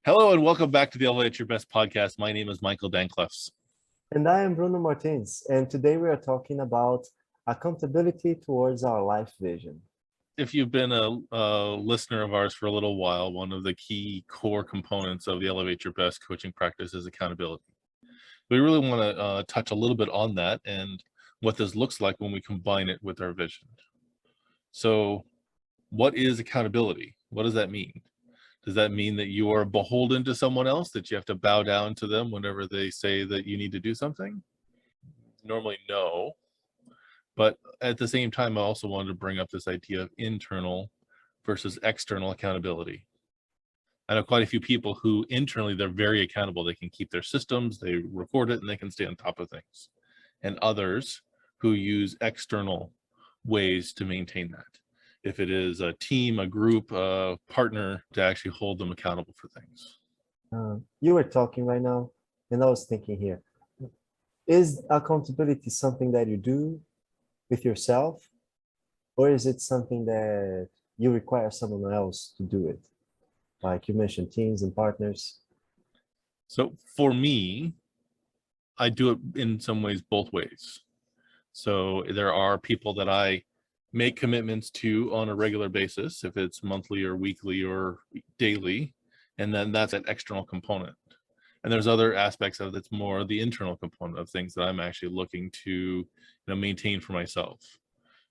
Hello and welcome back to the Elevate Your Best podcast. My name is Michael Danklefs. And I am Bruno Martins, and today we are talking about accountability towards our life vision. If you've been a listener of ours for a little while, one of the key core components of the Elevate Your Best coaching practice is accountability. We really want to touch a little bit on that and what this looks like when we combine it with our vision. So what is accountability? What does that mean? Does that mean that you are beholden to someone else, that you have to bow down to them whenever they say that you need to do something? Normally, no. But at the same time, I also wanted to bring up this idea of internal versus external accountability. I know quite a few people who internally, they're very accountable. They can keep their systems, they record it, and they can stay on top of things. And others who use external ways to maintain that. If it is a team, a group, a partner, to actually hold them accountable for things. You were talking right now, and I was thinking here, is accountability something that you do with yourself, or is it something that you require someone else to do it? Like you mentioned, teams and partners. So for me, I do it in some ways both ways. So there are people that I make commitments to on a regular basis, if it's monthly or weekly or daily, and then that's an external component. And there's other aspects of it's more the internal component of things that I'm actually looking to maintain for myself.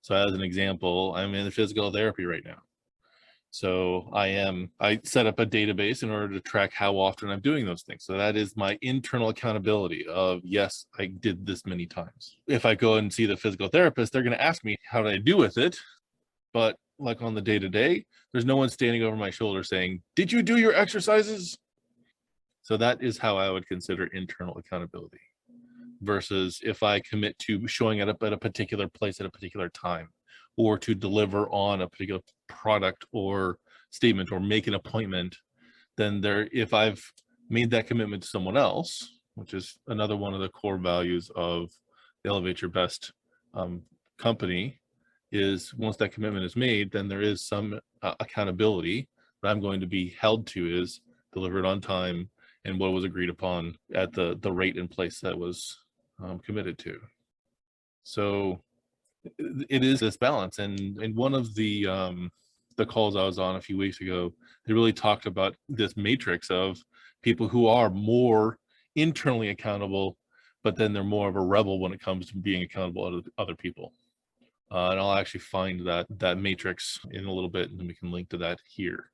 So as an example, I'm in physical therapy right now. So I set up a database in order to track how often I'm doing those things. So that is my internal accountability of, yes, I did this many times. If I go and see the physical therapist, they're going to ask me, how did I do with it? But like on the day-to-day, there's no one standing over my shoulder saying, did you do your exercises? So that is how I would consider internal accountability versus if I commit to showing up at a particular place at a particular time, or to deliver on a particular product or statement or make an appointment, then if I've made that commitment to someone else, which is another one of the core values of the Elevate Your Best company, is once that commitment is made, then there is some accountability that I'm going to be held to is delivered on time and what was agreed upon at the rate and place that was committed to. So it is this balance. And one of the calls I was on a few weeks ago, they really talked about this matrix of people who are more internally accountable, but then they're more of a rebel when it comes to being accountable to other people. And I'll actually find that matrix in a little bit, and we can link to that here.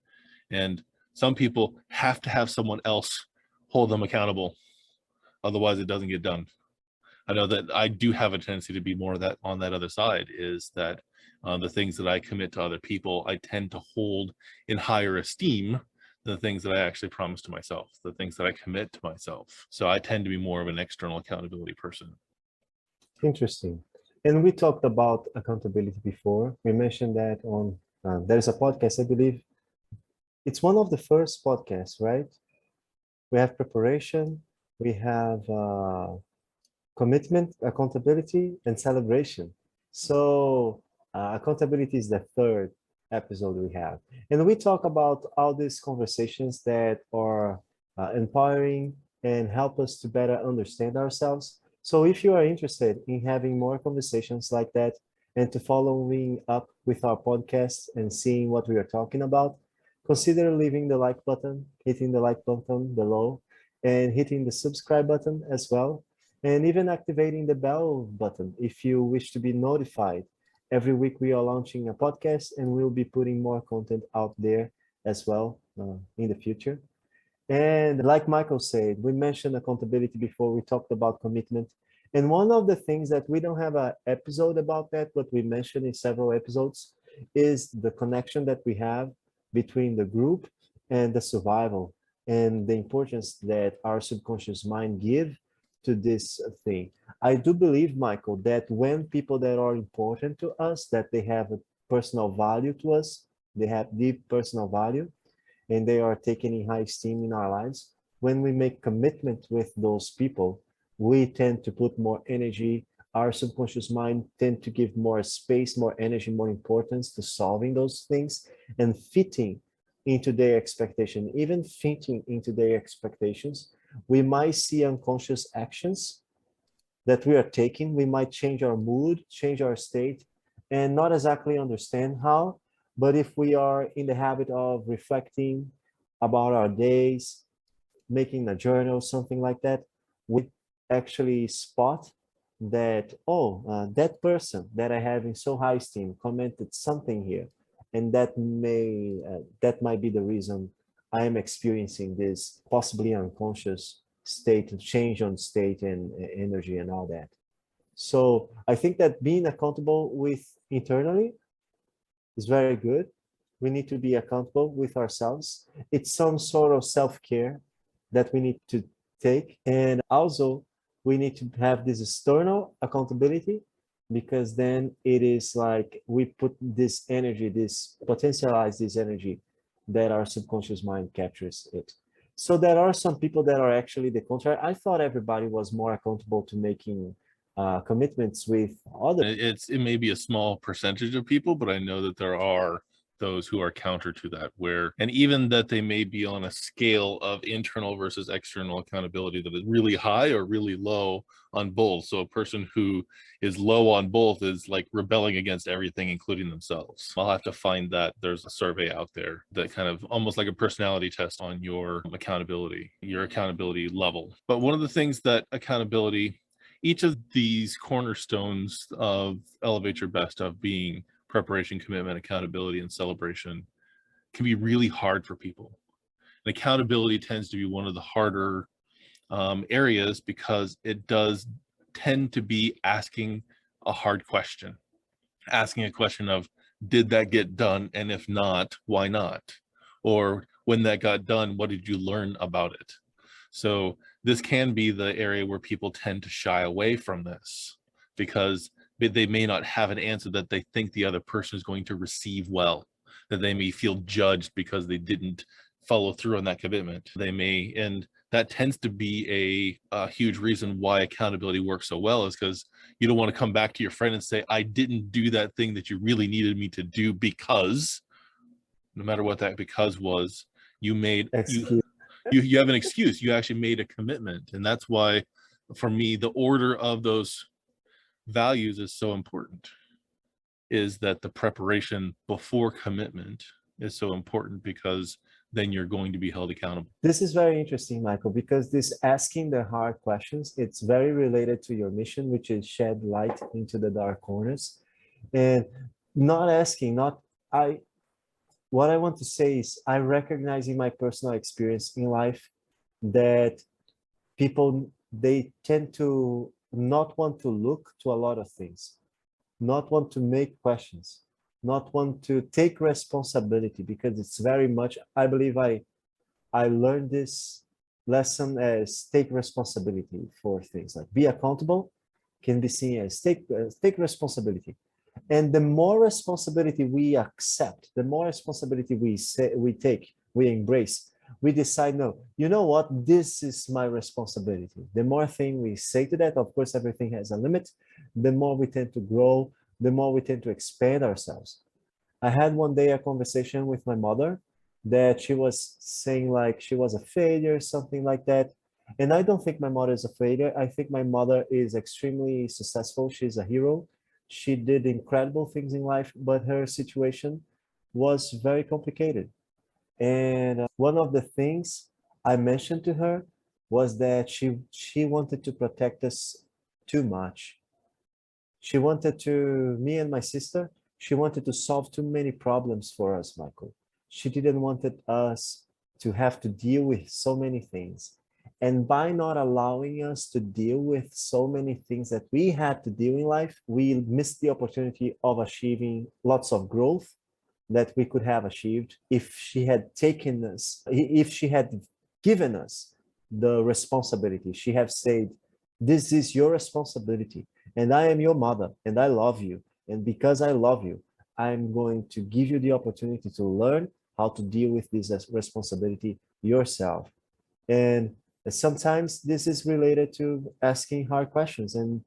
And some people have to have someone else hold them accountable, otherwise it doesn't get done. I know that I do have a tendency to be more of that on that other side, is that the things that I commit to other people, I tend to hold in higher esteem than the things that I actually promise to myself, the things that I commit to myself. So I tend to be more of an external accountability person. Interesting. And we talked about accountability before. We mentioned that on, there's a podcast, I believe. It's one of the first podcasts, right? We have preparation, we have commitment, accountability, and celebration. So accountability is the third episode we have. And we talk about all these conversations that are empowering and help us to better understand ourselves. So if you are interested in having more conversations like that and to following up with our podcast and seeing what we are talking about, consider leaving the like button, hitting the like button below, and hitting the subscribe button as well, and even activating the bell button if you wish to be notified. Every week we are launching a podcast and we'll be putting more content out there as well in the future. And like Michael said, we mentioned accountability before, we talked about commitment. And one of the things that we don't have an episode about that, but we mentioned in several episodes, is the connection that we have between the group and the survival, and the importance that our subconscious mind give to this thing. I do believe, Michael, that when people that are important to us, that they have a personal value to us, they have deep personal value, and they are taken in high esteem in our lives, when we make commitment with those people, we tend to put more energy. Our subconscious mind tend to give more space, more energy, more importance to solving those things and fitting into their expectation, even thinking into their expectations, we might see unconscious actions that we are taking. We might change our mood, change our state, and not exactly understand how. But if we are in the habit of reflecting about our days, making a journal, something like that, we actually spot that, oh, that person that I have in so high esteem commented something here, and that might be the reason I am experiencing this possibly unconscious state, change on state and energy and all that. So I think that being accountable with internally is very good. We need to be accountable with ourselves. It's some sort of self-care that we need to take. And also we need to have this external accountability, because then it is like we put this energy, this potentialize this energy that our subconscious mind captures it. So there are some people that are actually the contrary. I thought everybody was more accountable to making commitments with other. It may be a small percentage of people, but I know that there are those who are counter to that, where, and even that they may be on a scale of internal versus external accountability that is really high or really low on both. So a person who is low on both is like rebelling against everything, including themselves. I'll have to find that. There's a survey out there that kind of almost like a personality test on your accountability level. But one of the things that accountability, each of these cornerstones of Elevate Your Best, of being preparation, commitment, accountability, and celebration, can be really hard for people. And accountability tends to be one of the harder areas, because it does tend to be asking a hard question, asking a question of, did that get done? And if not, why not? Or when that got done, what did you learn about it? So this can be the area where people tend to shy away from this, because they may not have an answer that they think the other person is going to receive well, that they may feel judged because they didn't follow through on that commitment. They may, and that tends to be a huge reason why accountability works so well, is because you don't want to come back to your friend and say, I didn't do that thing that you really needed me to do, because no matter what that because was, you made you have an excuse. You actually made a commitment. And that's why, for me, the order of those values is so important, is that the preparation before commitment is so important, because then you're going to be held accountable. This is very interesting, Michael, because this asking the hard questions, it's very related to your mission, which is shed light into the dark corners. And not asking, what I want to say is, I recognize in my personal experience in life that people, they tend to not want to look to a lot of things, not want to make questions, not want to take responsibility, because it's very much, I believe I learned this lesson as take responsibility for things, like be accountable can be seen as take responsibility. And the more responsibility we accept, the more responsibility we take, we embrace, we decide, no, you know what, this is my responsibility. The more thing we say to that, of course, everything has a limit, the more we tend to grow, the more we tend to expand ourselves. I had one day a conversation with my mother that she was saying like she was a failure, something like that. And I don't think my mother is a failure. I think my mother is extremely successful. She's a hero. She did incredible things in life, but her situation was very complicated. And one of the things I mentioned to her was that she wanted to protect us too much. She wanted to, me and my sister, she wanted to solve too many problems for us, Michael. She didn't want us to have to deal with so many things. And by not allowing us to deal with so many things that we had to deal in life, we missed the opportunity of achieving lots of growth that we could have achieved if she had taken us, if she had given us the responsibility. She have said, this is your responsibility, and I am your mother, and I love you. And because I love you, I'm going to give you the opportunity to learn how to deal with this responsibility yourself. And sometimes this is related to asking hard questions and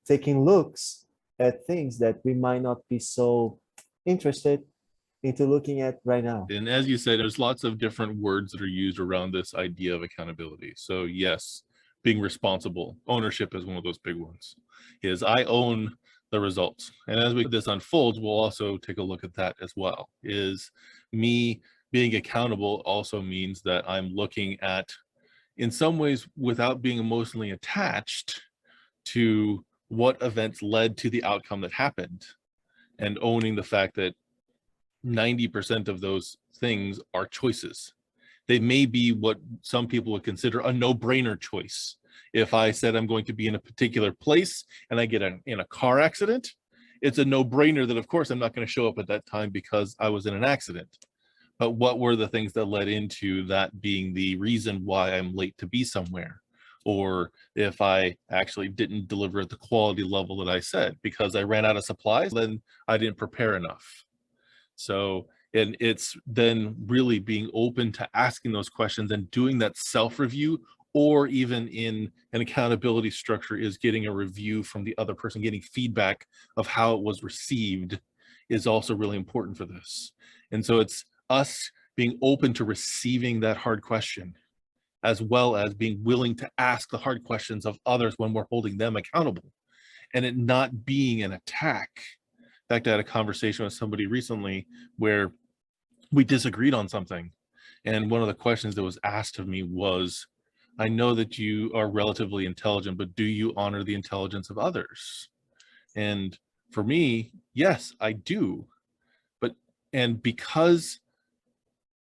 taking looks at things that we might not be so interested into looking at right now? And as you said, there's lots of different words that are used around this idea of accountability. So yes, being responsible, ownership is one of those big ones, is I own the results. And as this unfolds, we'll also take a look at that as well, is me being accountable also means that I'm looking at, in some ways, without being emotionally attached to what events led to the outcome that happened, and owning the fact that 90% of those things are choices. They may be what some people would consider a no-brainer choice. If I said I'm going to be in a particular place and I get in a car accident, it's a no-brainer that of course I'm not going to show up at that time because I was in an accident. But what were the things that led into that being the reason why I'm late to be somewhere? Or if I actually didn't deliver at the quality level that I said because I ran out of supplies, then I didn't prepare enough. So, and it's then really being open to asking those questions and doing that self-review, or even in an accountability structure is getting a review from the other person, getting feedback of how it was received is also really important for this. And so it's us being open to receiving that hard question, as well as being willing to ask the hard questions of others when we're holding them accountable, and it not being an attack. In fact, I had a conversation with somebody recently where we disagreed on something. And one of the questions that was asked of me was, I know that you are relatively intelligent, but do you honor the intelligence of others? And for me, yes, I do. And because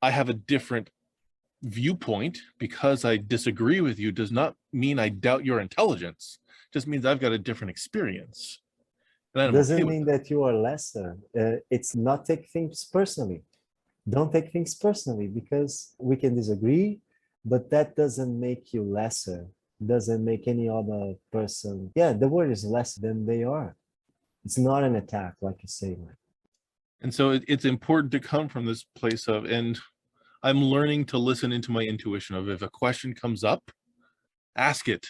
I have a different viewpoint, because I disagree with you, does not mean I doubt your intelligence. It just means I've got a different experience. And I'm Doesn't okay with mean that. that you are lesser. It's not take things personally. Don't take things personally, because we can disagree, but that doesn't make you lesser. Doesn't make any other person. Yeah, the word is less than they are. It's not an attack, like you say, Mike. And so it's important to come from this place of, and I'm learning to listen into my intuition of, if a question comes up, ask it.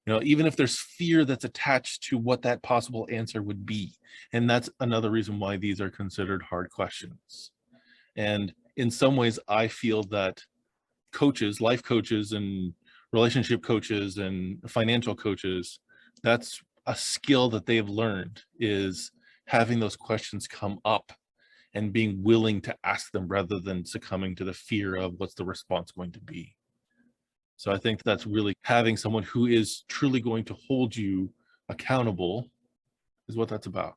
You know, even if there's fear that's attached to what that possible answer would be. And that's another reason why these are considered hard questions. And in some ways, I feel that coaches, life coaches and relationship coaches and financial coaches, that's a skill that they've learned, is having those questions come up and being willing to ask them rather than succumbing to the fear of what's the response going to be. So I think that's really having someone who is truly going to hold you accountable is what that's about.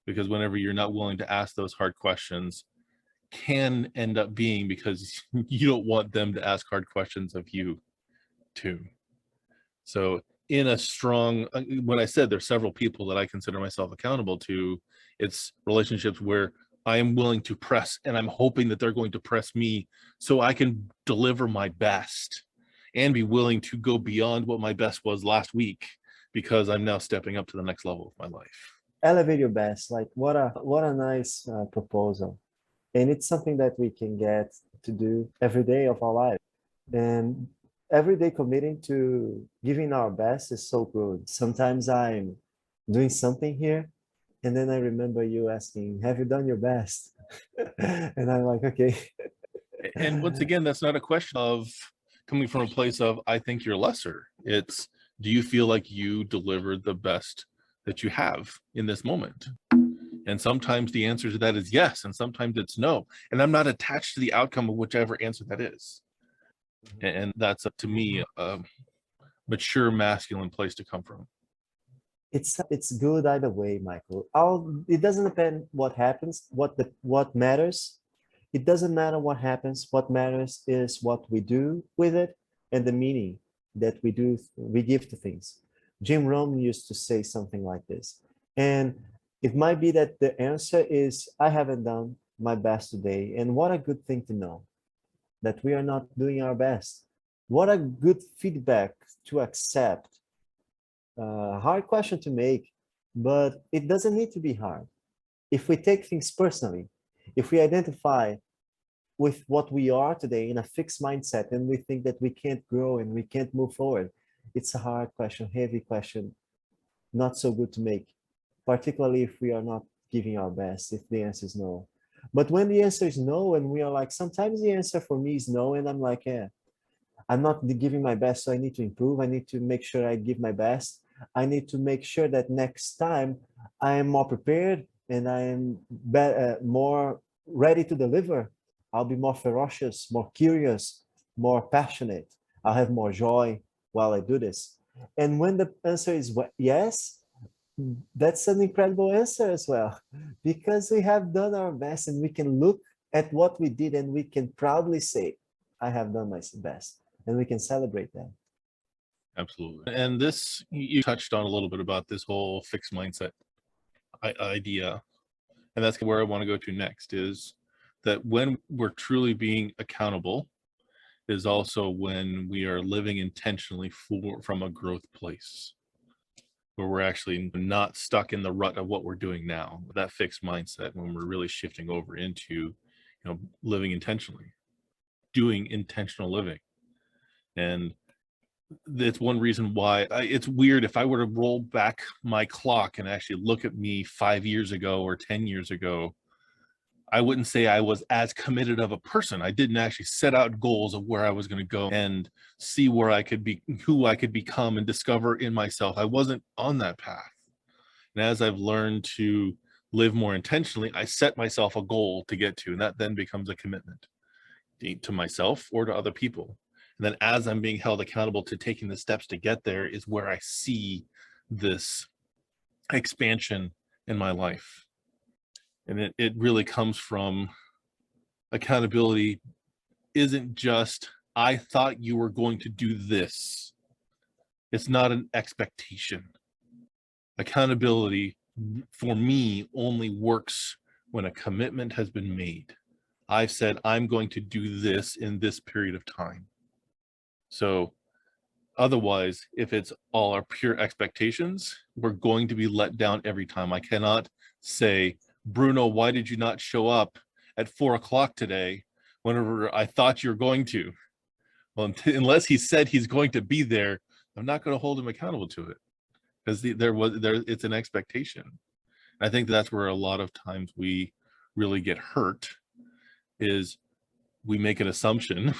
Because whenever you're not willing to ask those hard questions, can end up being because you don't want them to ask hard questions of you too. So in a strong, when I said there's several people that I consider myself accountable to, it's relationships where I am willing to press, and I'm hoping that they're going to press me so I can deliver my best and be willing to go beyond what my best was last week, because I'm now stepping up to the next level of my life. Elevate your best. Like what a nice proposal. And it's something that we can get to do every day of our life. And every day committing to giving our best is so good. Sometimes I'm doing something here, and then I remember you asking, have you done your best? And I'm like, okay. And once again, that's not a question of coming from a place of, I think you're lesser. It's, do you feel like you delivered the best that you have in this moment? And sometimes the answer to that is yes, and sometimes it's no. And I'm not attached to the outcome of whichever answer that is. And that's, to me, a mature masculine place to come from. It's good either way, Michael. It doesn't depend what happens, what matters. It doesn't matter what happens. What matters is what we do with it and the meaning that we give to things. Jim Rohn used to say something like this. And it might be that the answer is, I haven't done my best today. And what a good thing to know that we are not doing our best. What a good feedback to accept. Hard question to make, but it doesn't need to be hard. If we take things personally, if we identify with what we are today in a fixed mindset and we think that we can't grow and we can't move forward, it's a hard question, heavy question, not so good to make, particularly if we are not giving our best, if the answer is no. But when the answer is no, and we are like, sometimes the answer for me is no, and I'm like, yeah, I'm not giving my best, so I need to improve. I need to make sure I give my best. I need to make sure that next time I am more prepared and I am more ready to deliver. I'll be more ferocious, more curious, more passionate. I'll have more joy while I do this. And when the answer is yes, that's an incredible answer as well, because we have done our best and we can look at what we did and we can proudly say, I have done my best, and we can celebrate that. Absolutely. And this, you touched on a little bit about this whole fixed mindset idea. And that's where I want to go to next, is that when we're truly being accountable is also when we are living intentionally from a growth place, where we're actually not stuck in the rut of what we're doing now, that fixed mindset, when we're really shifting over into, living intentionally, doing intentional living. And that's one reason why it's weird. If I were to roll back my clock and actually look at me 5 years ago or 10 years ago, I wouldn't say I was as committed of a person. I didn't actually set out goals of where I was going to go and see where I could be, who I could become and discover in myself. I wasn't on that path. And as I've learned to live more intentionally, I set myself a goal to get to, and that then becomes a commitment to myself or to other people. And then as I'm being held accountable to taking the steps to get there is where I see this expansion in my life. And it really comes from accountability isn't just, I thought you were going to do this. It's not an expectation. Accountability for me only works when a commitment has been made. I've said, I'm going to do this in this period of time. So otherwise, if it's all our pure expectations, we're going to be let down every time. I cannot say, Bruno, why did you not show up at 4 o'clock today whenever I thought you're going to? Well, unless he said he's going to be there, I'm not going to hold him accountable to it, because it's an expectation. I think that's where a lot of times we really get hurt, is we make an assumption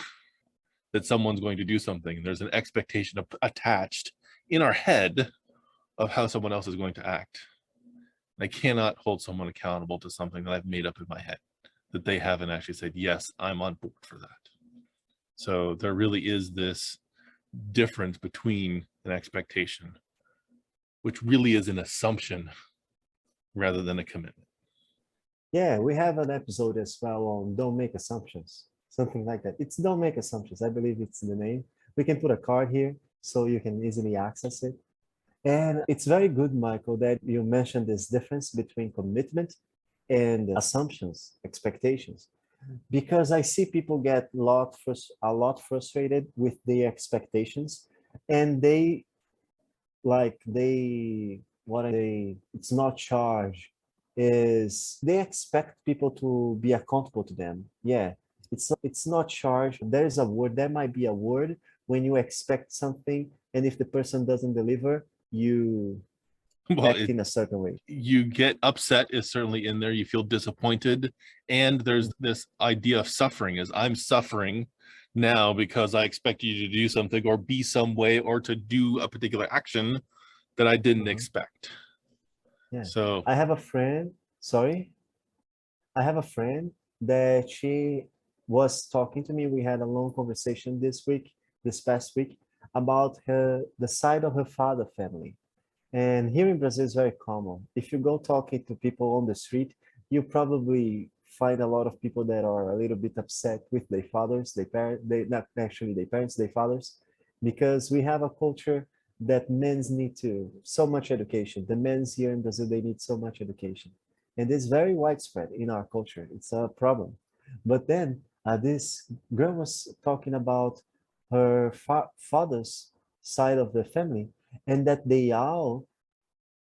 that someone's going to do something. There's an expectation attached in our head of how someone else is going to act. I cannot hold someone accountable to something that I've made up in my head, that they haven't actually said, yes, I'm on board for that. So there really is this difference between an expectation, which really is an assumption rather than a commitment. Yeah, we have an episode as well on don't make assumptions, something like that. It's don't make assumptions. I believe it's the name. We can put a card here so you can easily access it. And it's very good, Michael, that you mentioned this difference between commitment and assumptions, expectations, because I see people get a lot frustrated with their expectations, and it's not charge, is they expect people to be accountable to them. Yeah, it's not charge. There is a word, there might be a word when you expect something, and if the person doesn't deliver, you act in a certain way. You get upset is certainly in there. You feel disappointed. And there's this idea of suffering, is I'm suffering now because I expect you to do something or be some way or to do a particular action that I didn't expect. Yeah. So I have a friend, that she was talking to me. We had a long conversation this past week, about the side of her father family. And here in Brazil is very common. If you go talking to people on the street, you probably find a lot of people that are a little bit upset with their fathers, not actually their parents, their fathers, because we have a culture that men's need so much education. The men's here in Brazil, they need so much education. And it's very widespread in our culture. It's a problem. But then this girl was talking about her father's side of the family, and that they all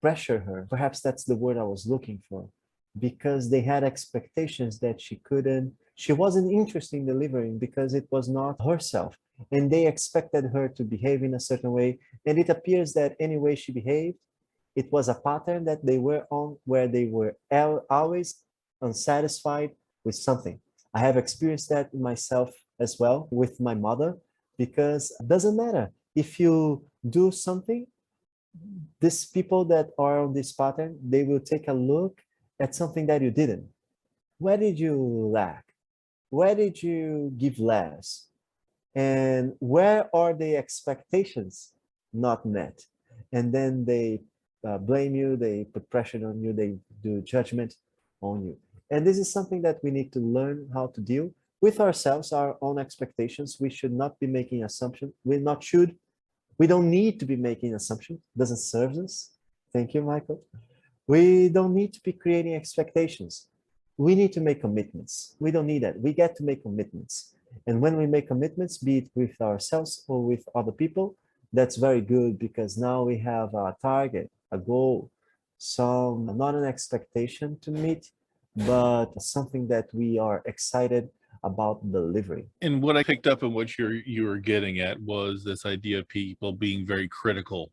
pressure her. Perhaps that's the word I was looking for, because they had expectations that she wasn't interested in delivering because it was not herself. And they expected her to behave in a certain way. And it appears that any way she behaved, it was a pattern that they were on, where they were always unsatisfied, with something. I have experienced that myself as well with my mother, because it doesn't matter if you do something, these people that are on this pattern, they will take a look at something that you didn't. Where did you lack? Where did you give less? And where are the expectations not met? And then they blame you, they put pressure on you, they do judgment on you. And this is something that we need to learn how to deal with ourselves, our own expectations. We should not be making assumptions. We don't need to be making assumptions. It doesn't serve us. Thank you, Michael. We don't need to be creating expectations. We need to make commitments. We don't need that. We get to make commitments. And when we make commitments, be it with ourselves or with other people, that's very good, because now we have a target, a goal, not an expectation to meet, but something that we are excited about delivering. And what I picked up on what you were getting at was this idea of people being very critical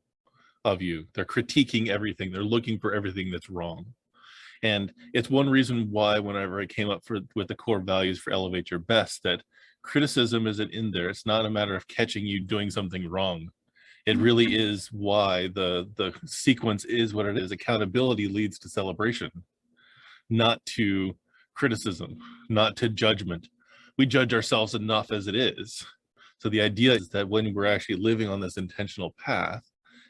of you. They're critiquing everything. They're looking for everything that's wrong. And it's one reason why whenever I came up with the core values for Elevate Your Best, that criticism isn't in there. It's not a matter of catching you doing something wrong. It really is why the sequence is what it is. Accountability leads to celebration, not to criticism, not to judgment. We judge ourselves enough as it is. So the idea is that when we're actually living on this intentional path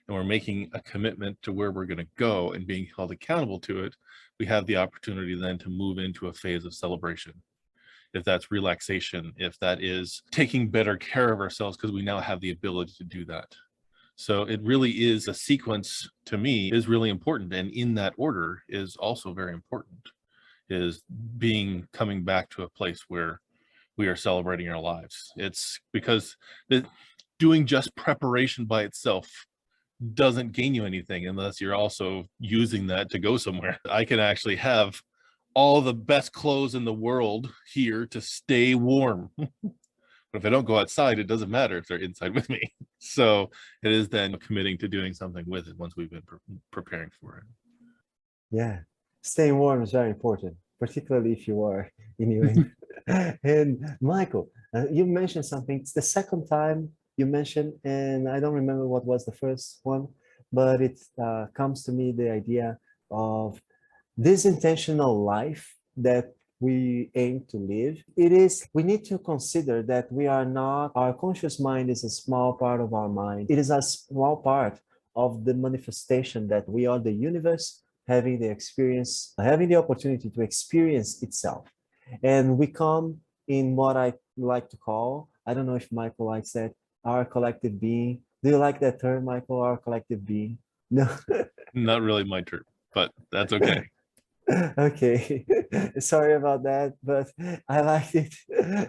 and we're making a commitment to where we're going to go and being held accountable to it, we have the opportunity then to move into a phase of celebration. If that's relaxation, if that is taking better care of ourselves, because we now have the ability to do that. So it really is a sequence, to me, is really important. And in that order is also very important, is coming back to a place where we are celebrating our lives. It's because doing just preparation by itself doesn't gain you anything unless you're also using that to go somewhere. I can actually have all the best clothes in the world here to stay warm. But if I don't go outside, it doesn't matter if they're inside with me. So it is then committing to doing something with it once we've been preparing for it. Yeah, staying warm is very important, particularly if you are in New England. And Michael, you mentioned something. It's the second time you mentioned, and I don't remember what was the first one, but it comes to me the idea of this intentional life that we aim to live. We need to consider that we are not, our conscious mind is a small part of our mind. It is a small part of the manifestation that we are the universe having the opportunity to experience itself. And we come in what I like to call, I don't know if Michael likes that, our collective being. Do you like that term, Michael, our collective being? No. Not really my term, but that's okay. Okay, sorry about that, but I liked it.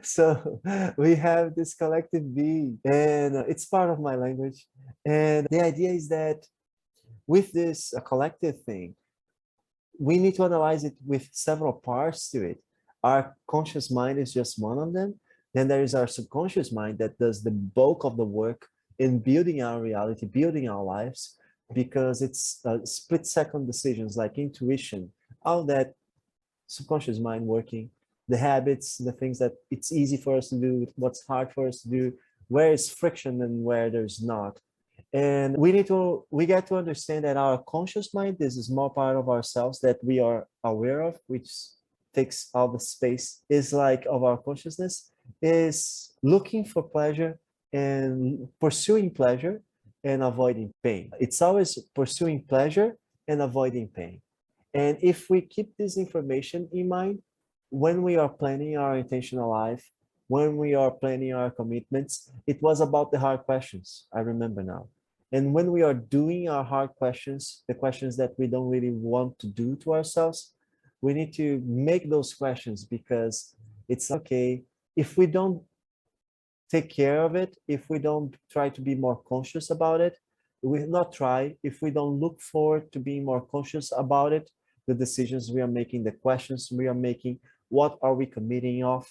So we have this collective being, and it's part of my language. And the idea is that with this collective thing, we need to analyze it with several parts to it. Our conscious mind is just one of them. Then there is our subconscious mind that does the bulk of the work in building our reality, building our lives, because it's split-second decisions like intuition, all that subconscious mind working, the habits, the things that it's easy for us to do, what's hard for us to do, where is friction and where there's not. And we get to understand that our conscious mind is a small part of ourselves that we are aware of, which takes all the space, is like of our consciousness, is looking for pleasure and pursuing pleasure and avoiding pain. It's always pursuing pleasure and avoiding pain. And if we keep this information in mind, when we are planning our intentional life, when we are planning our commitments, it was about the hard questions, I remember now. And when we are doing our hard questions, the questions that we don't really want to do to ourselves, we need to make those questions, because it's okay if we don't take care of it, if we don't try to be more conscious about it, if we don't look forward to being more conscious about it, the decisions we are making, the questions we are making, what are we committing of,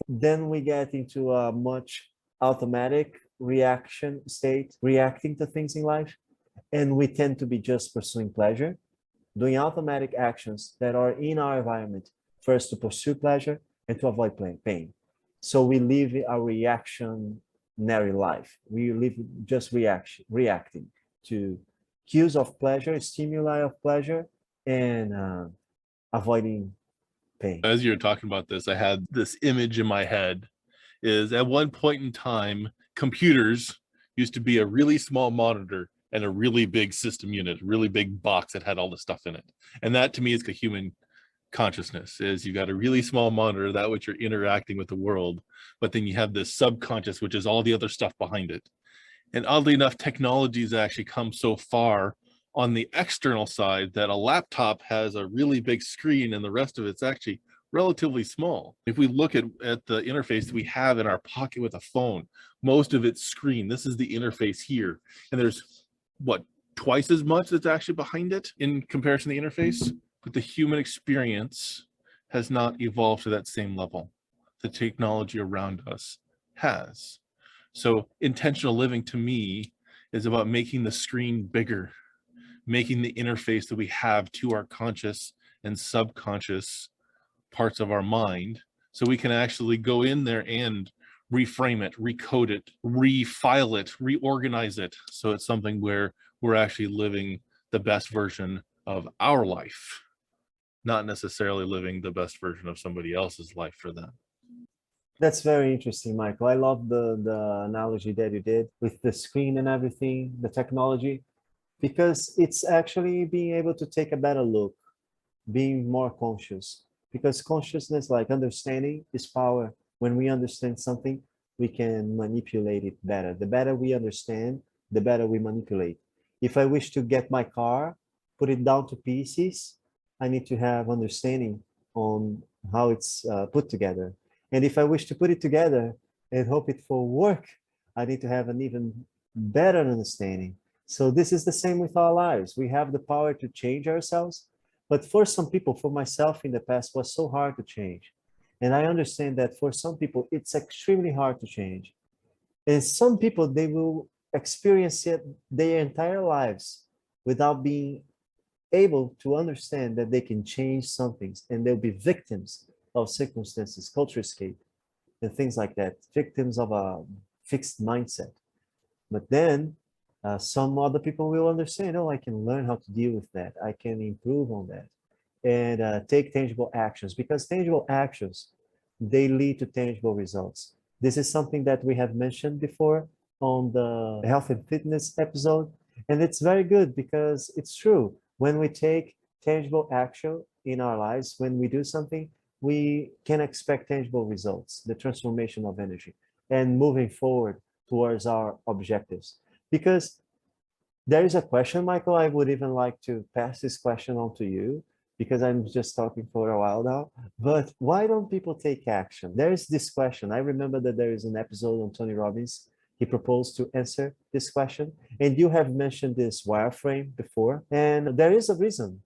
then we get into a much automatic reaction state, reacting to things in life. And we tend to be just pursuing pleasure, doing automatic actions that are in our environment first to pursue pleasure and to avoid pain. So we live a reactionary life. We live just reacting to cues of pleasure, stimuli of pleasure, and avoiding pain. As you're talking about this, I had this image in my head is at one point in time, computers used to be a really small monitor and a really big system unit, really big box that had all the stuff in it. And that to me is the human consciousness, is you got a really small monitor, that which you're interacting with the world, but then you have this subconscious, which is all the other stuff behind it. And oddly enough, technologies actually come so far on the external side that a laptop has a really big screen and the rest of it's actually relatively small. If we look at the interface we have in our pocket with a phone, most of it's screen. This is the interface here. And there's what, twice as much that's actually behind it in comparison to the interface, but the human experience has not evolved to that same level. The technology around us has. So intentional living to me is about making the screen bigger, making the interface that we have to our conscious and subconscious parts of our mind, so we can actually go in there and reframe it, recode it, refile it, reorganize it. So it's something where we're actually living the best version of our life, not necessarily living the best version of somebody else's life for them. That's very interesting, Michael. I love the analogy that you did with the screen and everything, the technology, because it's actually being able to take a better look, being more conscious. Because consciousness, like understanding, is power. When we understand something, we can manipulate it better. The better we understand, the better we manipulate. If I wish to get my car, put it down to pieces, I need to have understanding on how it's put together. And if I wish to put it together and hope it will work, I need to have an even better understanding. So this is the same with our lives. We have the power to change ourselves, but for some people, for myself in the past, was so hard to change. And I understand that for some people, it's extremely hard to change. And some people, they will experience it their entire lives without being able to understand that they can change some things, and they'll be victims of circumstances, culture escape, and things like that, victims of a fixed mindset. But then some other people will understand, oh, I can learn how to deal with that. I can improve on that and take tangible actions, because tangible actions, they lead to tangible results. This is something that we have mentioned before on the health and fitness episode. And it's very good because it's true. When we take tangible action in our lives, when we do something, we can expect tangible results, the transformation of energy and moving forward towards our objectives. Because there is a question, Michael, I would even like to pass this question on to you, because I'm just talking for a while now, but why don't people take action? There is this question. I remember that there is an episode on Tony Robbins. He proposed to answer this question, and you have mentioned this wireframe before, and there is a reason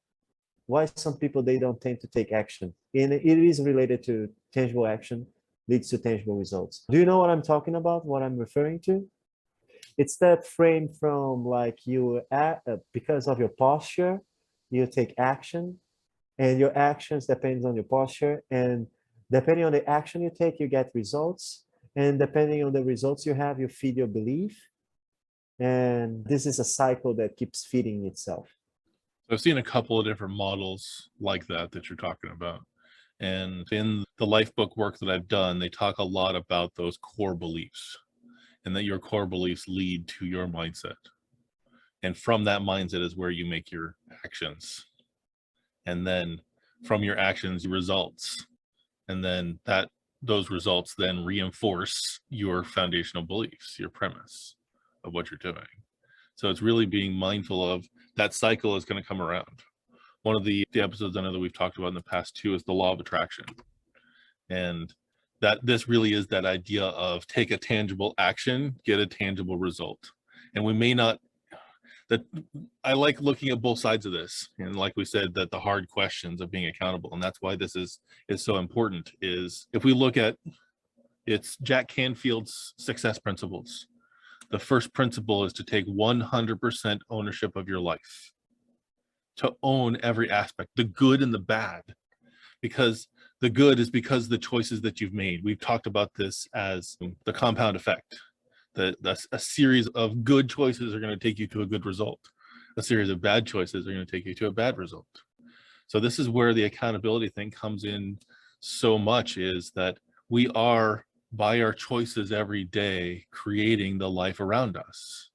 why some people, they don't tend to take action, and it is related to tangible action leads to tangible results. Do you know what I'm talking about, what I'm referring to? It's that frame from like you, because of your posture, you take action, and your actions depends on your posture, and depending on the action you take, you get results, and depending on the results you have, you feed your belief, and this is a cycle that keeps feeding itself. I've seen a couple of different models like that you're talking about. And in the life book work that I've done, they talk a lot about those core beliefs, and that your core beliefs lead to your mindset. And from that mindset is where you make your actions. And then from your actions, results. And then those results then reinforce your foundational beliefs, your premise of what you're doing. So it's really being mindful of that cycle is going to come around. One of the episodes I know that we've talked about in the past too is the law of attraction. And that this really is that idea of take a tangible action, get a tangible result. And we may not, that I like looking at both sides of this. And like we said, that the hard questions of being accountable. And that's why this is so important, is if we look at, it's Jack Canfield's success principles. The first principle is to take 100% ownership of your life, to own every aspect, the good and the bad, because the good is because of the choices that you've made. We've talked about this as the compound effect. A series of good choices are going to take you to a good result. A series of bad choices are going to take you to a bad result. So this is where the accountability thing comes in so much, is that we are, by our choices every day, creating the life around us.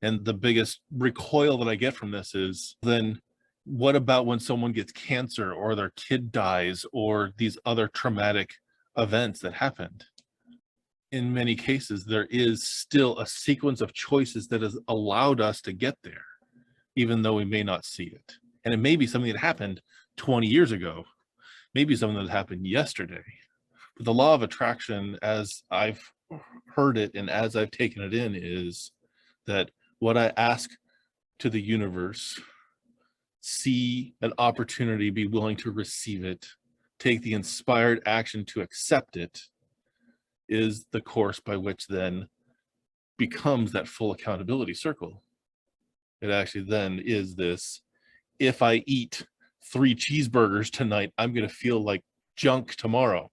And the biggest recoil that I get from this is, then what about when someone gets cancer or their kid dies or these other traumatic events that happened? In many cases, there is still a sequence of choices that has allowed us to get there, even though we may not see it. And it may be something that happened 20 years ago, maybe something that happened yesterday. But the law of attraction, as I've heard it and as I've taken it in, is that what I ask to the universe, see an opportunity, be willing to receive it, take the inspired action to accept it, is the course by which then becomes that full accountability circle. It actually then is this: if I eat 3 cheeseburgers tonight, I'm going to feel like junk tomorrow.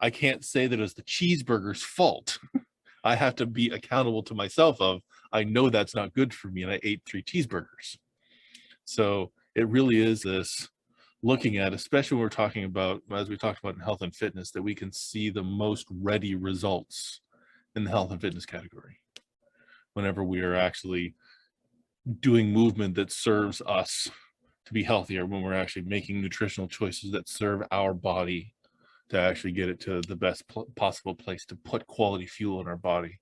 I can't say that it's the cheeseburger's fault. I have to be accountable to myself of, I know that's not good for me and I ate 3 cheeseburgers. So it really is this looking at, especially when we're talking about, as we talked about in health and fitness, that we can see the most ready results in the health and fitness category whenever we are actually doing movement that serves us to be healthier, when we're actually making nutritional choices that serve our body to actually get it to the best possible place to put quality fuel in our body.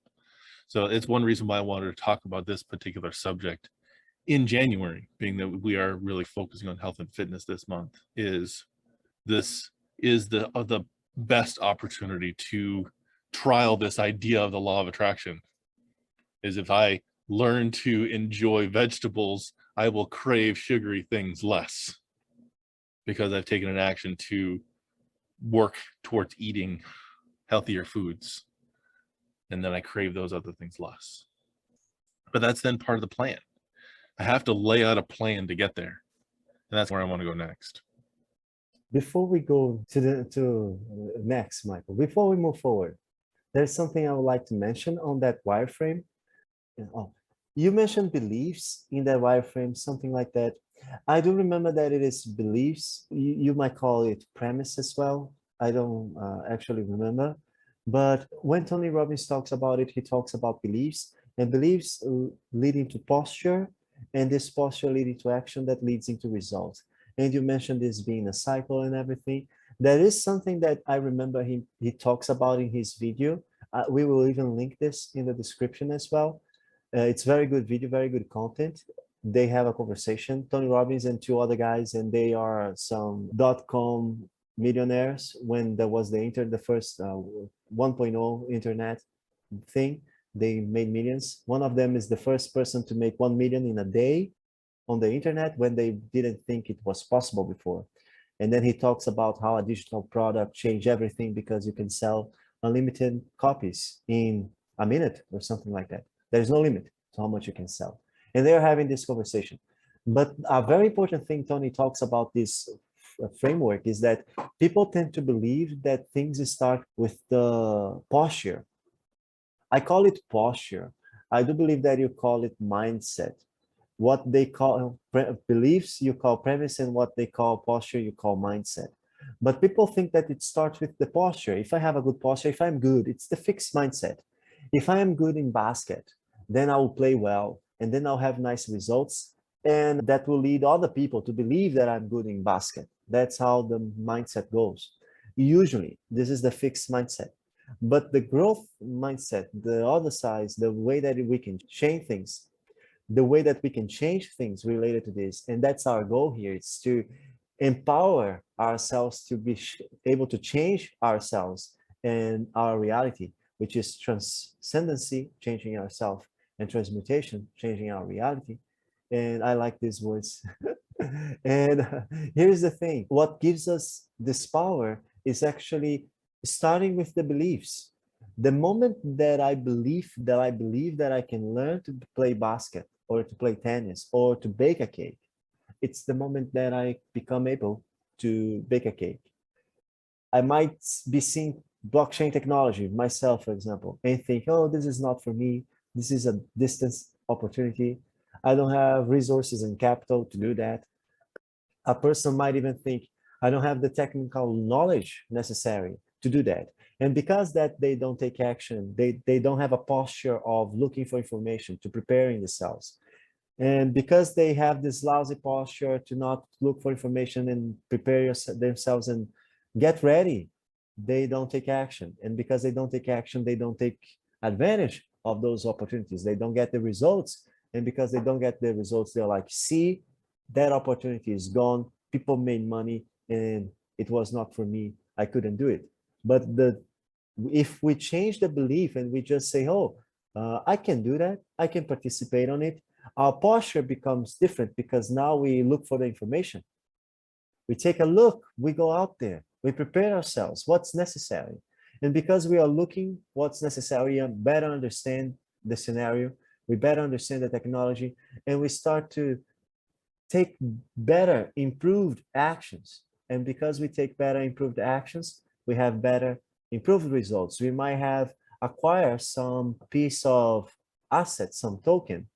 So it's one reason why I wanted to talk about this particular subject in January, being that we are really focusing on health and fitness this month. This is the best opportunity to trial this idea of the law of attraction. Is if I learn to enjoy vegetables, I will crave sugary things less, because I've taken an action to work towards eating healthier foods, and then I crave those other things less. But that's then part of the plan. I have to lay out a plan to get there, and that's where I want to go next. Before we go to next, Michael, before we move forward, there's something I would like to mention on that wireframe. Oh, you mentioned beliefs in that wireframe, something like that. I do remember that it is beliefs. You might call it premise as well. I don't actually remember. But when Tony Robbins talks about it, he talks about beliefs, and beliefs leading to posture, and this posture leading to action that leads into results. And you mentioned this being a cycle and everything. There is something that I remember he talks about in his video. We will even link this in the description as well. It's very good video, very good content. They have a conversation, Tony Robbins and 2 other guys, and they are some .com millionaires when there was the first 1.0 internet thing. They made millions. One of them is the first person to make 1 million in a day on the internet when they didn't think it was possible before. And then he talks about how a digital product changed everything, because you can sell unlimited copies in a minute or something like that. There's no limit to how much you can sell. And they're having this conversation. But a very important thing Tony talks about this framework is that people tend to believe that things start with the posture. I call it posture. I do believe that you call it mindset. What they call beliefs, you call premise, and what they call posture, you call mindset. But people think that it starts with the posture. If I have a good posture, if I'm good, it's the fixed mindset. If I am good in basket, then I will play well, and then I'll have nice results, and that will lead other people to believe that I'm good in basket. That's how the mindset goes. Usually, this is the fixed mindset. But the growth mindset, the other side, the way that we can change things, the way that we can change things related to this, and that's our goal here, is to empower ourselves to be able to change ourselves and our reality, which is transcendency, changing ourselves, and transmutation, changing our reality. And I like these words. And here's the thing, what gives us this power is actually starting with the beliefs. The moment that I believe that I can learn to play basket, or to play tennis, or to bake a cake, it's the moment that I become able to bake a cake. I might be seeing blockchain technology myself, for example, and think, oh, this is not for me. This is a distance opportunity. I don't have resources and capital to do that. A person might even think, I don't have the technical knowledge necessary to do that. And because that they don't take action, they don't have a posture of looking for information, to preparing themselves. And because they have this lousy posture to not look for information and prepare themselves and get ready, they don't take action. And because they don't take action, they don't take advantage of those opportunities. They don't get the results. And because they don't get the results, they're like, see, that opportunity is gone. People made money and it was not for me. I couldn't do it. But if we change the belief and we just say, oh, I can do that, I can participate on it, our posture becomes different because now we look for the information. We take a look, we go out there, we prepare ourselves, what's necessary. And because we are looking what's necessary and better understand the scenario, we better understand the technology, and we start to take better, improved actions. And because we take better, improved actions, we have better, improved results. We might have acquired some piece of asset, some token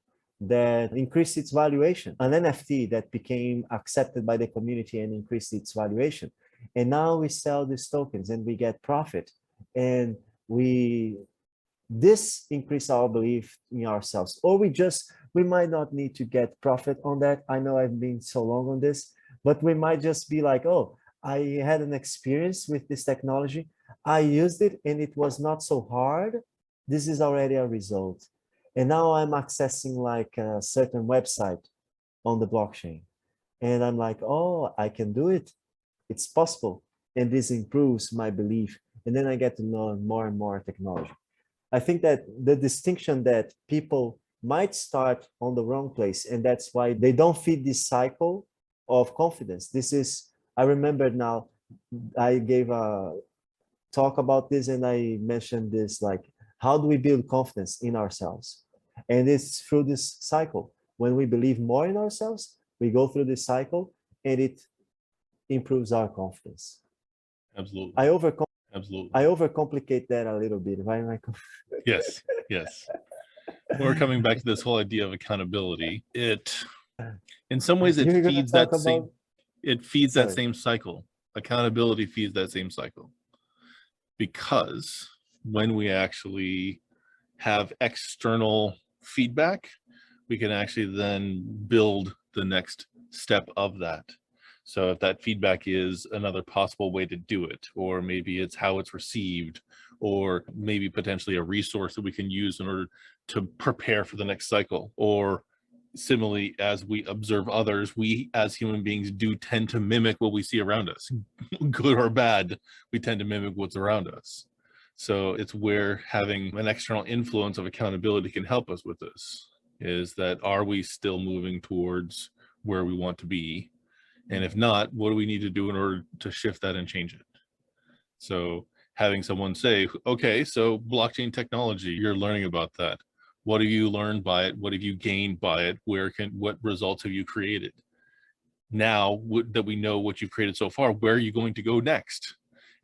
that increased its valuation, an NFT that became accepted by the community and increased its valuation. And now we sell these tokens and we get profit. And this increase our belief in ourselves, or we might not need to get profit on that. I know I've been so long on this, but we might just be like, oh, I had an experience with this technology. I used it and it was not so hard. This is already a result. And now I'm accessing like a certain website on the blockchain. And I'm like, oh, I can do it. It's possible. And this improves my belief. And then I get to know more and more technology. I think that the distinction that people might start on the wrong place, and that's why they don't feed this cycle of confidence. I remember now, I gave a talk about this and I mentioned this, like, how do we build confidence in ourselves? And it's through this cycle. When we believe more in ourselves, we go through this cycle and it improves our confidence. Absolutely. Absolutely. I overcomplicate that a little bit. Why am I? Yes, yes. We're coming back to this whole idea of accountability. In some ways, it feeds that same cycle. Accountability feeds that same cycle. Because when we actually have external feedback, we can actually then build the next step of that. So if that feedback is another possible way to do it, or maybe it's how it's received, or maybe potentially a resource that we can use in order to prepare for the next cycle, or similarly, as we observe others, we as human beings do tend to mimic what we see around us, good or bad, we tend to mimic what's around us. So it's where having an external influence of accountability can help us with this, is that are we still moving towards where we want to be? And if not, what do we need to do in order to shift that and change it? So having someone say, okay, so blockchain technology, you're learning about that. What have you learned by it? What have you gained by it? What results have you created? Now that we know what you've created so far, where are you going to go next?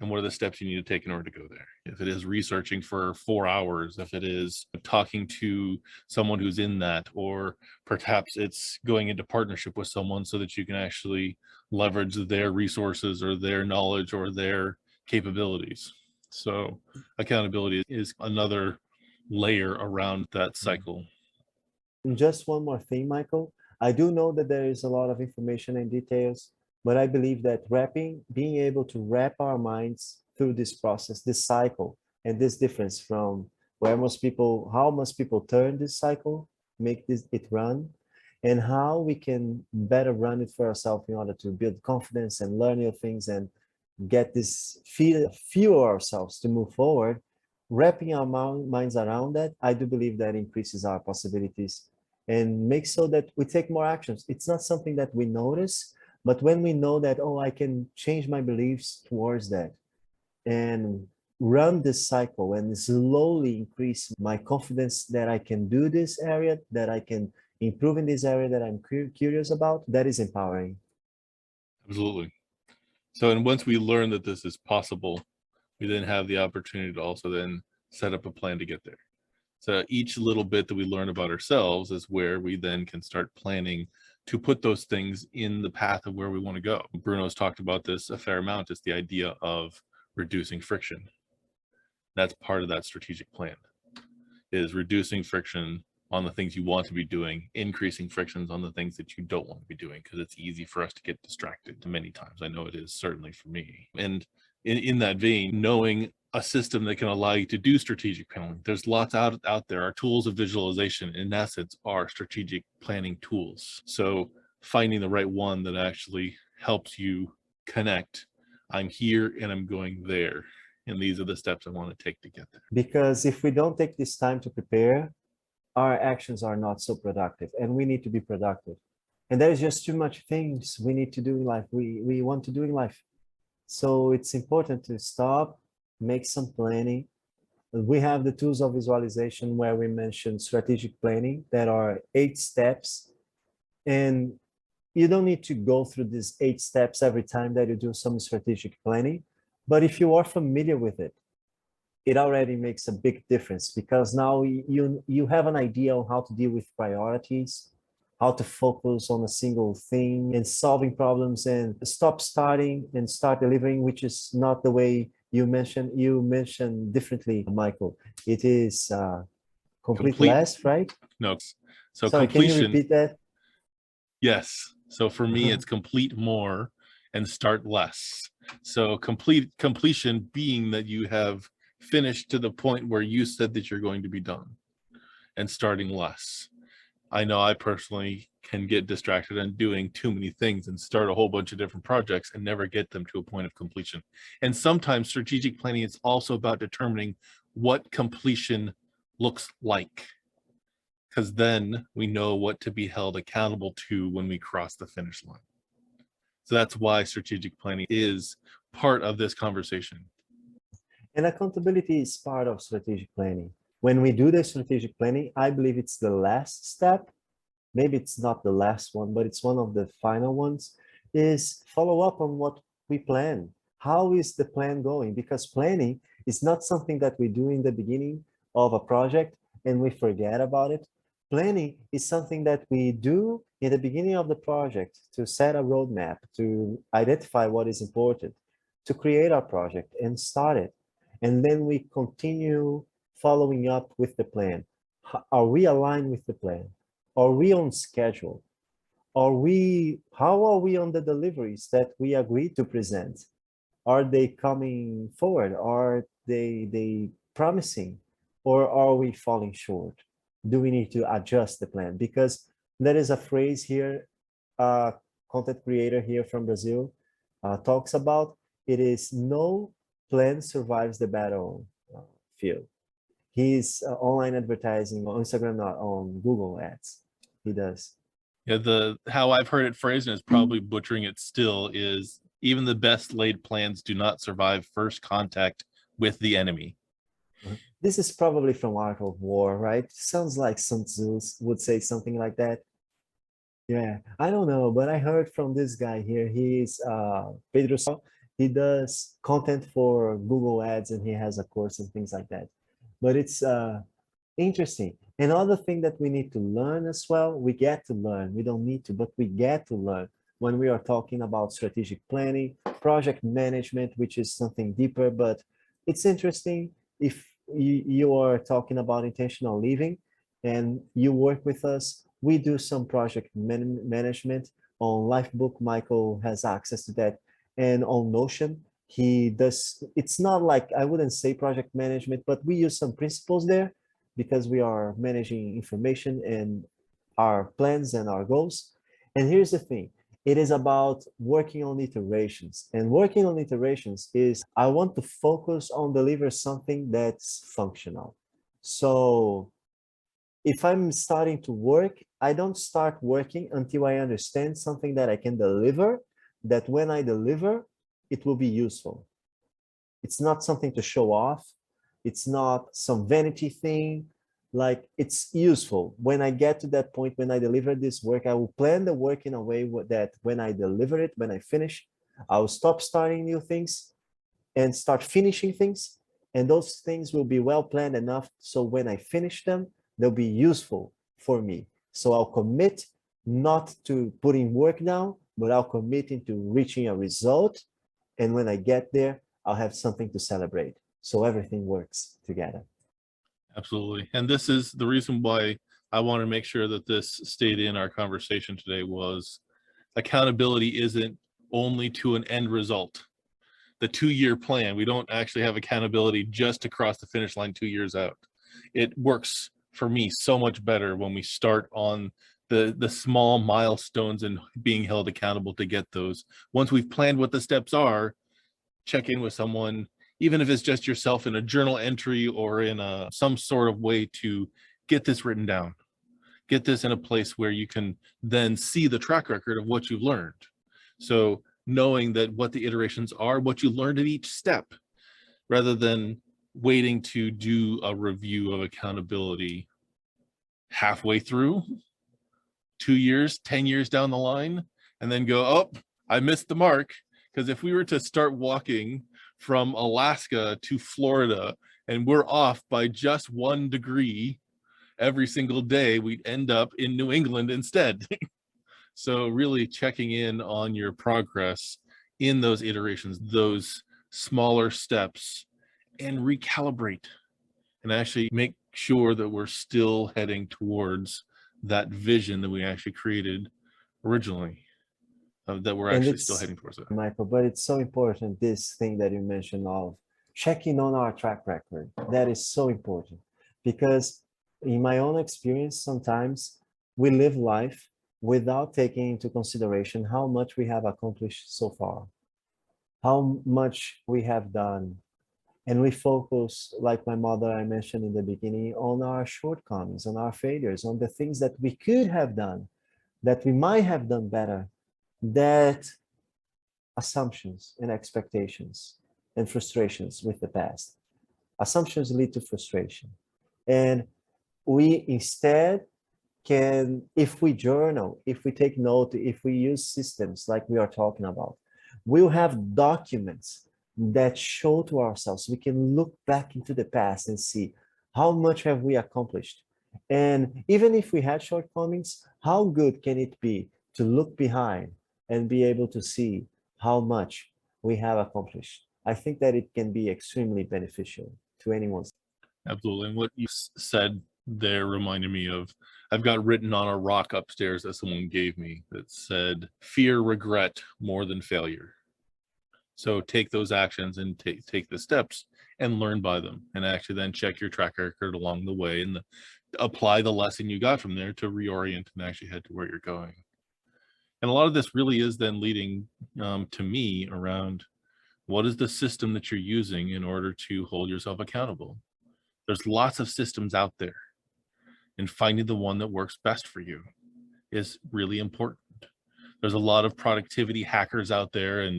And what are the steps you need to take in order to go there? If it is researching for 4 hours, if it is talking to someone who's in that, or perhaps it's going into partnership with someone so that you can actually leverage their resources or their knowledge or their capabilities. So accountability is another layer around that cycle. And just one more thing, Michael. I do know that there is a lot of information and details, but I believe that being able to wrap our minds through this process, this cycle, and this difference from how most people turn this cycle, make it run, and how we can better run it for ourselves in order to build confidence and learn new things and get this fuel ourselves to move forward. Wrapping our minds around that, I do believe that increases our possibilities and makes so that we take more actions. It's not something that we notice, but when we know that, oh, I can change my beliefs towards that and run this cycle and slowly increase my confidence that I can do this area, that I can improve in this area that I'm curious about, that is empowering. Absolutely. So, and once we learn that this is possible, we then have the opportunity to also then set up a plan to get there. So each little bit that we learn about ourselves is where we then can start planning to put those things in the path of where we want to go. Bruno's talked about this a fair amount. It's the idea of reducing friction. That's part of that strategic plan, is reducing friction on the things you want to be doing, increasing frictions on the things that you don't want to be doing, because it's easy for us to get distracted many times. I know it is, certainly for me. And in that vein, knowing a system that can allow you to do strategic planning. There's lots out there. Our tools of visualization, in essence, are strategic planning tools. So finding the right one that actually helps you connect. I'm here and I'm going there. And these are the steps I want to take to get there. Because if we don't take this time to prepare, our actions are not so productive, and we need to be productive. And there is just too much things we need to do in life. We want to do in life. So it's important to stop, make some planning. We have the tools of visualization where we mentioned strategic planning. That are 8 steps. And you don't need to go through these 8 steps every time that you do some strategic planning. But if you are familiar with it, it already makes a big difference, because now you have an idea on how to deal with priorities, how to focus on a single thing and solving problems, and stop starting and start delivering, which is not the way you mentioned. You mentioned differently, Michael. It is complete less, right? No. So sorry, completion. can you repeat that? Yes. So for me, it's complete more and start less. So completion being that you have finished to the point where you said that you're going to be done, and starting less. I know I personally can get distracted on doing too many things and start a whole bunch of different projects and never get them to a point of completion. And sometimes strategic planning is also about determining what completion looks like, because then we know what to be held accountable to when we cross the finish line. So that's why strategic planning is part of this conversation. And accountability is part of strategic planning. When we do the strategic planning, I believe it's the last step. Maybe it's not the last one, but it's one of the final ones, is follow up on what we plan. How is the plan going? Because planning is not something that we do in the beginning of a project and we forget about it. Planning is something that we do in the beginning of the project to set a roadmap, to identify what is important, to create our project and start it. And then we continue following up with the plan. Are we aligned with the plan? Are we on schedule? How are we on the deliveries that we agreed to present? Are they coming forward? Are they promising? Or are we falling short? Do we need to adjust the plan? Because there is a phrase here, content creator here from Brazil talks about, it is no plan survives the battlefield. He's online advertising on Instagram, not on Google Ads. He does. Yeah, how I've heard it phrased, and is probably butchering it still, is even the best laid plans do not survive first contact with the enemy. This is probably from Art of War, right? Sounds like Sun Tzu would say something like that. Yeah, I don't know, but I heard from this guy here. He's Pedro. He does content for Google Ads, and he has a course and things like that. But it's interesting. Another thing that we need to learn as well, we get to learn. We don't need to, but we get to learn when we are talking about strategic planning, project management, which is something deeper, but it's interesting. If you are talking about intentional living and you work with us, we do some project management on Lifebook. Michael has access to that. And on Notion, he does, it's not like, I wouldn't say project management, but we use some principles there because we are managing information and our plans and our goals. And here's the thing, it is about working on iterations. And working on iterations is, I want to focus on deliver something that's functional. So if I'm starting to work, I don't start working until I understand something that I can deliver, that when I deliver, it will be useful. It's not something to show off. It's not some vanity thing. Like, it's useful. When I get to that point, when I deliver this work, I will plan the work in a way that when I deliver it, when I finish, I'll stop starting new things and start finishing things. And those things will be well planned enough so when I finish them, they'll be useful for me. So I'll commit not to putting work down, but I'll commit into reaching a result. And when I get there, I'll have something to celebrate. So everything works together. Absolutely. And this is the reason why I want to make sure that this stayed in our conversation today was accountability isn't only to an end result. The 2-year plan, we don't actually have accountability just to cross the finish line 2 years out. It works for me so much better when we start on the small milestones and being held accountable to get those. Once we've planned what the steps are, check in with someone, even if it's just yourself in a journal entry or in some sort of way to get this written down. Get this in a place where you can then see the track record of what you've learned. So knowing that what the iterations are, what you learned at each step, rather than waiting to do a review of accountability halfway through, 2 years, 10 years down the line, and then go, oh, I missed the mark. Because if we were to start walking from Alaska to Florida and we're off by just 1 degree every single day, we'd end up in New England instead. So really checking in on your progress in those iterations, those smaller steps, and recalibrate and actually make sure that we're still heading towards that vision that we actually created originally, that we're And actually still it's, heading towards it. Michael, but it's so important, this thing that you mentioned of checking on our track record. That is so important because in my own experience, sometimes we live life without taking into consideration how much we have accomplished so far, how much we have done. And we focus, like my mother, I mentioned in the beginning, on our shortcomings, on our failures, on the things that we could have done, that we might have done better, that assumptions and expectations and frustrations with the past. Assumptions lead to frustration. And we instead can, if we journal, if we take note, if we use systems like we are talking about, we'll have documents that show to ourselves. We can look back into the past and see how much have we accomplished. And even if we had shortcomings, how good can it be to look behind and be able to see how much we have accomplished? I think that it can be extremely beneficial to anyone. Absolutely. And what you said there reminded me of, I've got written on a rock upstairs that someone gave me that said, fear regret more than failure. So take those actions and take the steps and learn by them, and actually then check your track record along the way and apply the lesson you got from there to reorient and actually head to where you're going. And a lot of this really is then leading to me around what is the system that you're using in order to hold yourself accountable. There's lots of systems out there, and finding the one that works best for you is really important. There's a lot of productivity hackers out there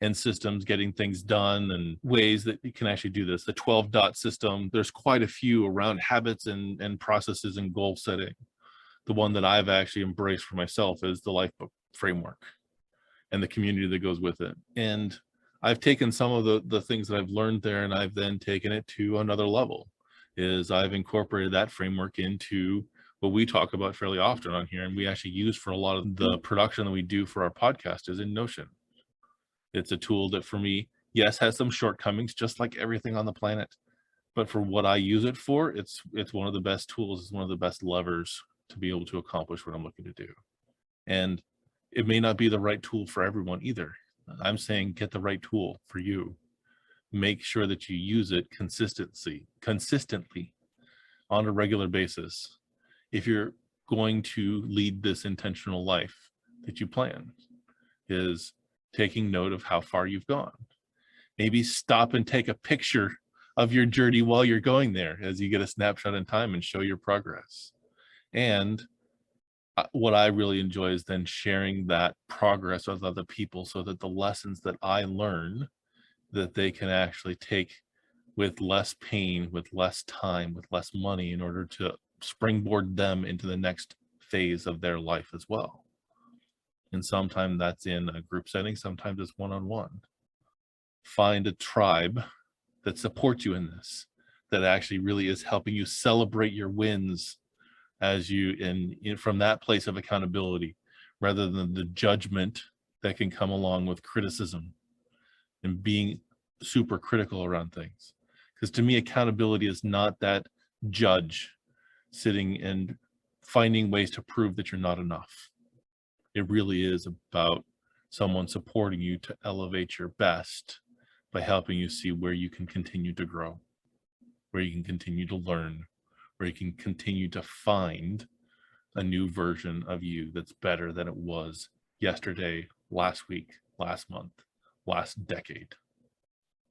and systems getting things done and ways that you can actually do this. The 12 dot system, there's quite a few around habits and processes and goal setting. The one that I've actually embraced for myself is the Lifebook framework and the community that goes with it. And I've taken some of the things that I've learned there, and I've then taken it to another level. Is I've incorporated that framework into what we talk about fairly often on here, and we actually use for a lot of the production that we do for our podcast is in Notion. It's a tool that for me, yes, has some shortcomings, just like everything on the planet. But for what I use it for, it's one of the best tools, it's one of the best levers to be able to accomplish what I'm looking to do. And it may not be the right tool for everyone either. I'm saying get the right tool for you. Make sure that you use it consistently on a regular basis. If you're going to lead this intentional life that you plan, is taking note of how far you've gone. Maybe stop and take a picture of your journey while you're going there as you get a snapshot in time and show your progress. And what I really enjoy is then sharing that progress with other people so that the lessons that I learn, that they can actually take with less pain, with less time, with less money in order to springboard them into the next phase of their life as well. And sometimes that's in a group setting, sometimes it's one-on-one. Find a tribe that supports you in this, that actually really is helping you celebrate your wins as you in from that place of accountability, rather than the judgment that can come along with criticism and being super critical around things. Because to me, accountability is not that judge sitting and finding ways to prove that you're not enough. It really is about someone supporting you to elevate your best by helping you see where you can continue to grow, where you can continue to learn, where you can continue to find a new version of you that's better than it was yesterday, last week, last month, last decade.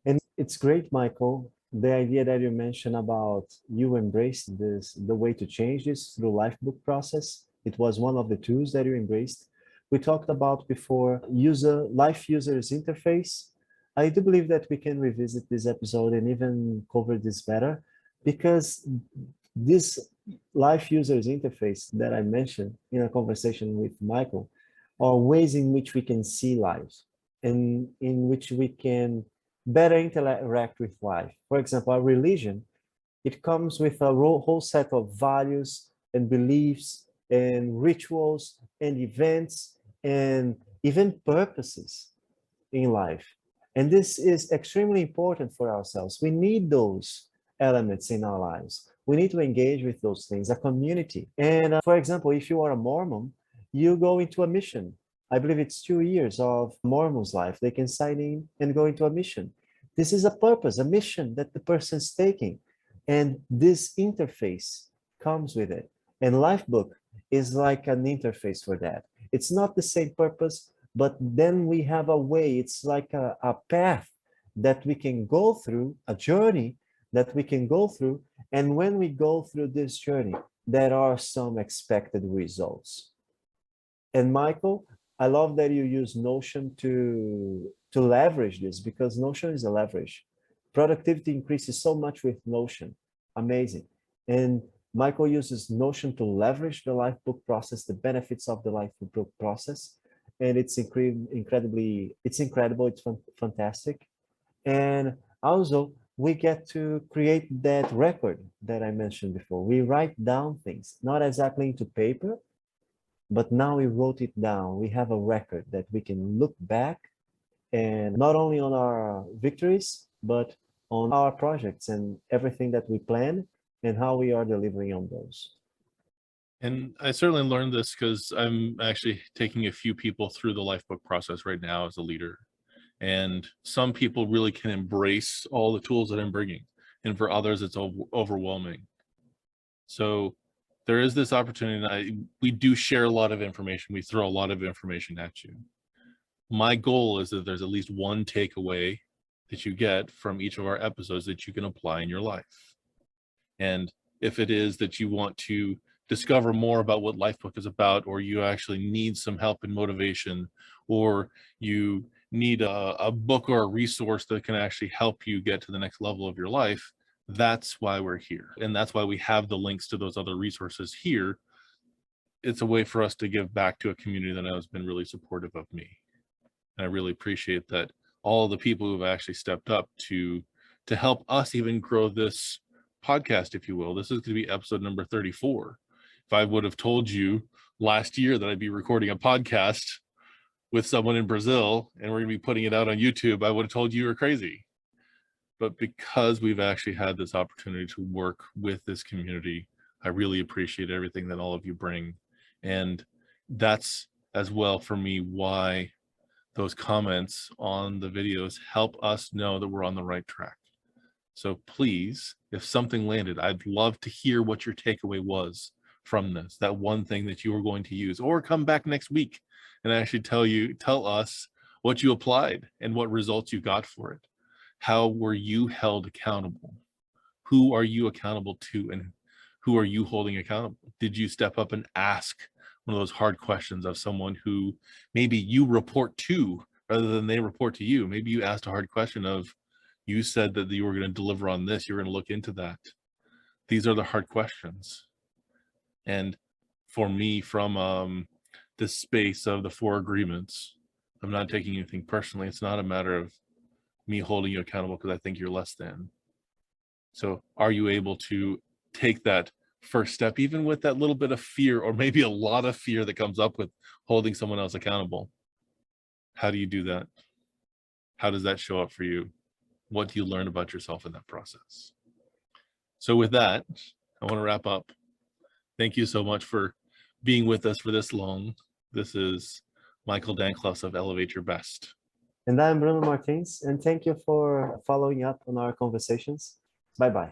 And it's great, Michael, the idea that you mentioned about you embraced this, the way to change this through Lifebook process. It was one of the tools that you embraced. We talked about before life users interface. I do believe that we can revisit this episode and even cover this better, because this life users interface that I mentioned in a conversation with Michael are ways in which we can see lives and in which we can better interact with life. For example, our religion, it comes with a whole set of values and beliefs and rituals and events and even purposes in life. And this is extremely important for ourselves. We need those elements in our lives. We need to engage with those things, a community. And for example, if you are a Mormon, you go into a mission. I believe it's 2 years of Mormon's life. They can sign in and go into a mission. This is a purpose, a mission that the person's taking. And this interface comes with it. And Lifebook is like an interface for that. It's not the same purpose, but then we have a way, it's like a path that we can go through, a journey that we can go through. And when we go through this journey, there are some expected results. And Michael, I love that you use Notion to leverage this, because Notion is a leverage. Productivity increases so much with Notion. Amazing. And Michael uses Notion to leverage the Lifebook process, the benefits of the Lifebook process. And it's incredible, it's fantastic. And also, we get to create that record that I mentioned before. We write down things, not exactly into paper, but now we wrote it down. We have a record that we can look back, and not only on our victories, but on our projects and everything that we plan and how we are delivering on those. And I certainly learned this because I'm actually taking a few people through the Lifebook process right now as a leader. And some people really can embrace all the tools that I'm bringing. And for others, it's overwhelming. So there is this opportunity. We do share a lot of information. We throw a lot of information at you. My goal is that there's at least one takeaway that you get from each of our episodes that you can apply in your life. And if it is that you want to discover more about what Lifebook is about, or you actually need some help and motivation, or you need a book or a resource that can actually help you get to the next level of your life, that's why we're here. And that's why we have the links to those other resources here. It's a way for us to give back to a community that has been really supportive of me. And I really appreciate that all the people who have actually stepped up to help us even grow this podcast, if you will. This is going to be episode number 34. If I would have told you last year that I'd be recording a podcast with someone in Brazil and we're going to be putting it out on YouTube, I would have told you were crazy. But because we've actually had this opportunity to work with this community, I really appreciate everything that all of you bring. And that's as well for me why those comments on the videos help us know that we're on the right track. So please, if something landed, I'd love to hear what your takeaway was from this, that one thing that you were going to use, or come back next week and actually tell us what you applied and what results you got for it. How were you held accountable? Who are you accountable to, and who are you holding accountable? Did you step up and ask one of those hard questions of someone who maybe you report to rather than they report to you? Maybe you asked a hard question of, you said that you were going to deliver on this, you're going to look into that. These are the hard questions. And for me, from this space of the 4 agreements. I'm not taking anything personally. It's not a matter of me holding you accountable because I think you're less than. So are you able to take that first step, even with that little bit of fear, or maybe a lot of fear that comes up with holding someone else accountable? How do you do that? How does that show up for you? What do you learn about yourself in that process? So with that, I want to wrap up. Thank you so much for being with us for this long. This is Michael Danklefs of Elevate Your Best. And I'm Bruno Martins, and thank you for following up on our conversations. Bye-bye.